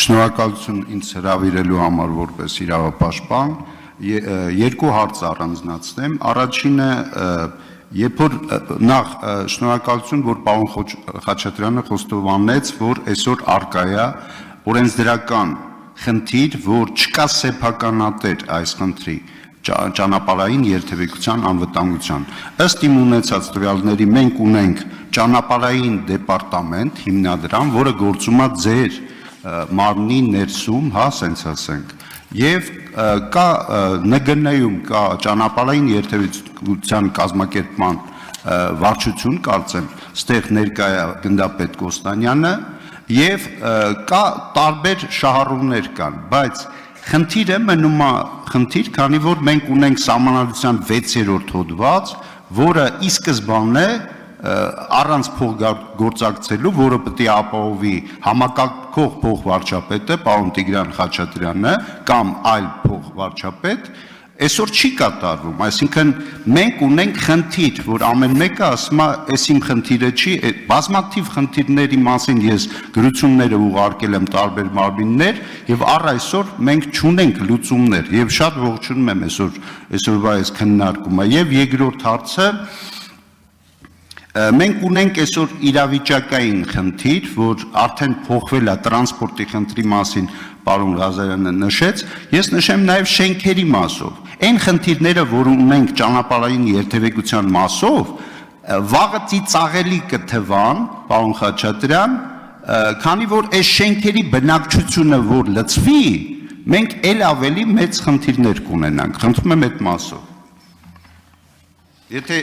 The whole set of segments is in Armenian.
Շնորհակալություն ինձ հրավիրելու համար որպես իրավապաշտպան, երկու հարց առանձնացնեմ, առաջինը երբ որ նախ շնորհակալություն, որ պարոն Խաչատրյանը խոստովանեց, որ այսօր արկա է օրենսդրական խնդիր, որ չկա սեփականատեր այս խնդրի ճանապարհային երթևեկության անվտանգության։ Ըստ իմ ունեցած տվյալների մենք ունենք ճանապարհային դեպարտամենտ, հիմնադրամ, որը գործում է ձեր մարմնի ներսում, հա, ասենք ասենք, եւ կա ՆԳՆ-ում կա ճանապարհային երթևեկության կազմակերպման վարչություն, կարծեմ, ստեղ ներկա է գնդապետ Կոստանյանը եւ կա տարբեր շահառուներ կան, բայց խնդիրը մնում է խնդիր, քանի որ մենք ունենք Սահմանադրության 6-րդ հոդված, որը ի սկզբանե առանց փոխգործակցելու, որը պետք է ապահովի համակարգող փոխվարչապետը, պարոն Տիգրան Խաչատրյանը կամ այլ փոխվարչապետ, այսօր չի կատարվում, այսինքն մենք ունենք խնդիր, որ ամեն մեկը ասում է, այս իմ խնդիրը չի, բազմաթիվ խնդիրների մասին ես գրությունները ուղարկել եմ տարբեր մարմիններ եւ առ այսօր մենք չունենք լուծումներ եւ շատ ողջունում եմ այսօրվա այս քննարկումը եւ երկրորդ հարցը մենք ունենք այսօր իրավիճակային խնդիր, որ արդեն փոխվել է տրանսպորտի խնդրի մասին պարոն Ղազարյանը նշեց, ես նշեմ նաև շենքերի մասով։ Այն խնդիրները, որ ունենք ճանապարհային երթևեկության մասով, վաղը ծիծաղելի կթվան, պարոն Խաչատրյան, քանի որ այս շենքերի բնակչությունը որ լծվի, մենք ել ավելի մեծ խնդիրներ կունենանք։ Խնդրում եմ այդ մասով։ Եթե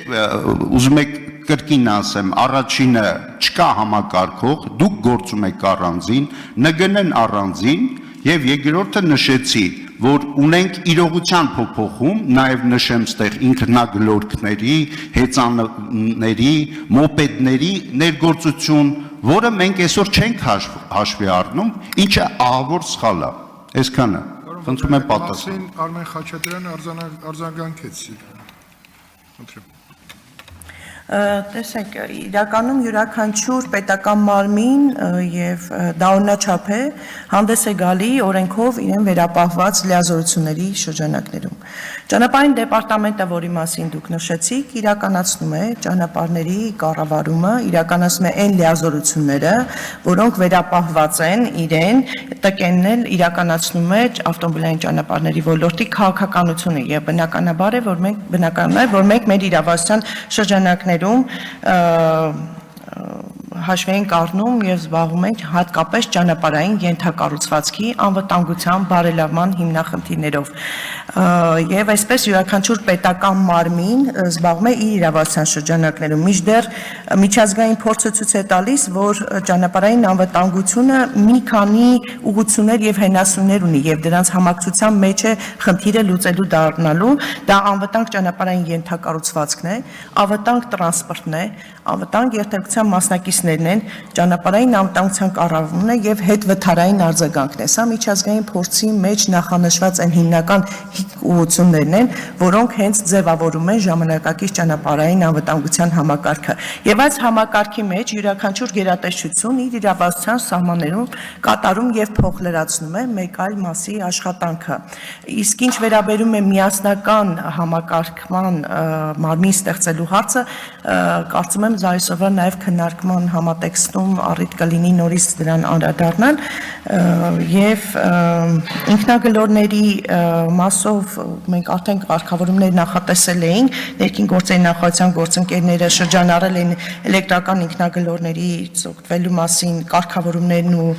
ուզում եք կրկին ասեմ, առաջինը չկա համակարգող, դուք գործում եք առանձին, ՆԳՆ-ն առանձին եւ երկրորդը նշեցի, որ ունենք իրողության փոփոխում, նաեւ նշեմ ստեղ ինքնագլորքների, հեծանների, մոպեդների ներգործություն, որը մենք այսօր չենք հաշվի առնում, ինչը ահավոր սխալ է։ Այսքանը։ Խնդրում եմ պատասխան։ Արմեն Խաչատրյանը արձագանքեց։ Տեսեք, իրականում յուրաքանչյուր պետական մարմին եւ դա օրինաչափ է հանդես է գալի օրենքով իրեն վերապահված լիազորությունների շրջանակներում։ Ճանապարհային դեպարտամենտը, որի մասին դուք նշեցիք, իրականացնում է ճանապարհների կառավարումը, իրականացնում է այն լիազորությունները, որոնք վերապահված են իրեն, տկենն իրականացնում է ավտոմոբիլային ճանապարհների ոլորտի քաղաքականությունը եւ բնականաբար է, որ մենք մեր իրավասության շրջանակներում հաշվի ենք առնում եւ զբաղվում ենք հատկապես ճանապարհային ենթակառուցվածքի անվտանգության բարելավման հիմնախնդիրներով եւ այսպես յուրաքանչյուր պետական մարմին զբաղվում է իր իրավասության շրջանակներում մինչդեռ միջազգային փորձը ցույց է տալիս որ ճանապարհային անվտանգությունը մի քանի ուղղություններ եւ հենասյուներ ունի եւ դրանց համակցության մեջ է խնդիրը լուծելու դառնալու դա անվտանգ ճանապարհային ենթակառուցվածքն է անվտանգ տրանսպորտն է անվտանգ երթևեկության մասնակիցներն են, ճանապարհային անվտանգության կառավարումն է եւ հետվթարային արձագանքն է։ Սա միջազգային փորձի մեջ նախանշված են հիմնական ուղղություններն են, որոնք հենց ձևավորում են ժամանակակից ճանապարհային անվտանգության համակարգը։ Եվ այս համակարգի մեջ յուրաքանչյուր գերատեսչություն իր իրավասության սահմաններում կատարում եւ փոխլրացնում է մեկ այլ մասի աշխատանքը։ Իսկ ինչ վերաբերում է միասնական համակարգման մարմին ստեղծելու հարցը, կարծում եմ այսօրվա նաև քննարկման համատեքստում առիթ կլինի նորից դրան անդրադառնալ եւ ինքնագլորների մասով մենք արդեն կարգավորումներ նախատեսել էինք ներքին գործերի նախարարության գործընկերները շրջանառել են էլեկտրական ինքնագլորներից օգտվելու մասին կարգավորումներն ու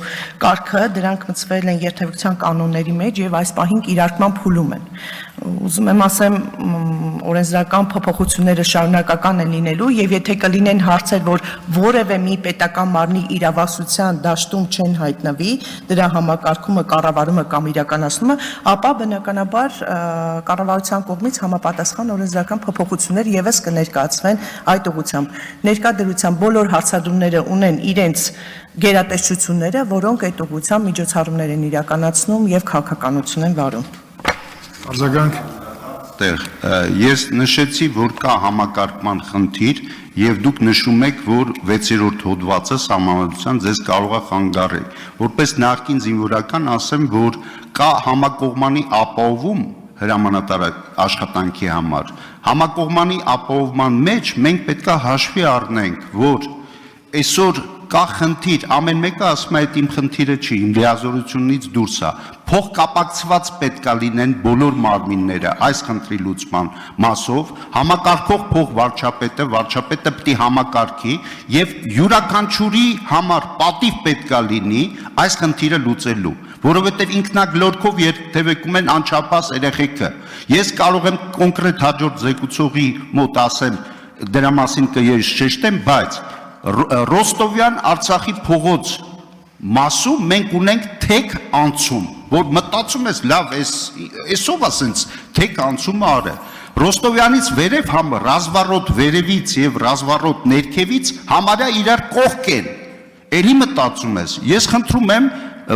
կարգը դրանք մտցվել են երթևեկության կանոնների մեջ եւ այս պահին իրարկման փուլում են ուզում եմ ասեմ օրենսդրական փոփոխությունները շարունակական են լինելու եւ եթե կլինեն հարցեր որ որևէ մի պետական մարմնի իրավասության դաշտում չեն հայտնվի դրա համակարգումը կառավարումը կամ իրականացումը ապա բնականաբար կառավարության կողմից համապատասխան օրենսդրական փոփոխություններ եւս կներկայացվեն այդ ուղղությամբ ներկայդրությամբ բոլոր հարցադրումները ունեն իրենց գերատեսչությունները որոնք այդ ուղղությամբ միջոցառումներ են իրականացնում եւ քաղաքականություն են վարում Արձագանք տեղ, ես նշեցի, որ կա համակարգման խնդիր եւ դուք նշում եք, որ 6-րդ հոդվածը Սահմանադրության ձեզ կարող է խանգարել։ Որպես նախկին զինվորական ասեմ, որ կա համակողմանի ապահովում հրամանատար աշխատանքի համար։ Համակողմանի ապահովման մեջ մենք պետք է հաշվի առնենք, որ այսօր կա խնդիր, ամեն մեկը ասում է, այդ իմ խնդիրը չի, իմ լիազորությունից դուրս է։ Փոխկապակցված պետք է լինեն բոլոր մարմինները այս խնդրի լուծման մասով, համակարգող փոխվարչապետը, վարչապետը պետք է համակարգի եւ յուրաքանչյուրի համար պատիվ պետք է լինի այս խնդիրը լուծելու, որովհետեւ ինքնագլորքով երթևեկում են անչափահաս երեխեքը։ Ես կարող եմ կոնկրետ հաջորդ զեկուցողի մոտ ասեմ, դրա մասին կշեշտեմ, բայց Ռոստովյան Արցախի փողոց մասում մենք ունենք թեք անցում, որ մտածում ես լավ, այսով ասենց թեք անցումը արը։ Ռոստովյանից վերև համ ռազմառոտ վերևից եւ ռազմառոտ ներքևից համարյա իրար կողք են։ Էլի մտածում ես։ Ես խնդրում եմ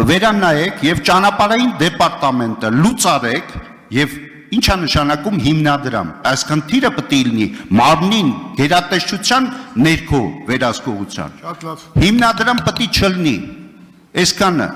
վերանայեք եւ ճանապարհային դեպարտամենտը լուծարեք եւ Ինչ է նշանակում հիմնադրամ։ Այս խնդիրը պետք է լինի մարմնին գերատեսչության ներքո վերահսկողության։ Շատ լավ։ Հիմնադրամ պետք է չլինի։ Այսքանը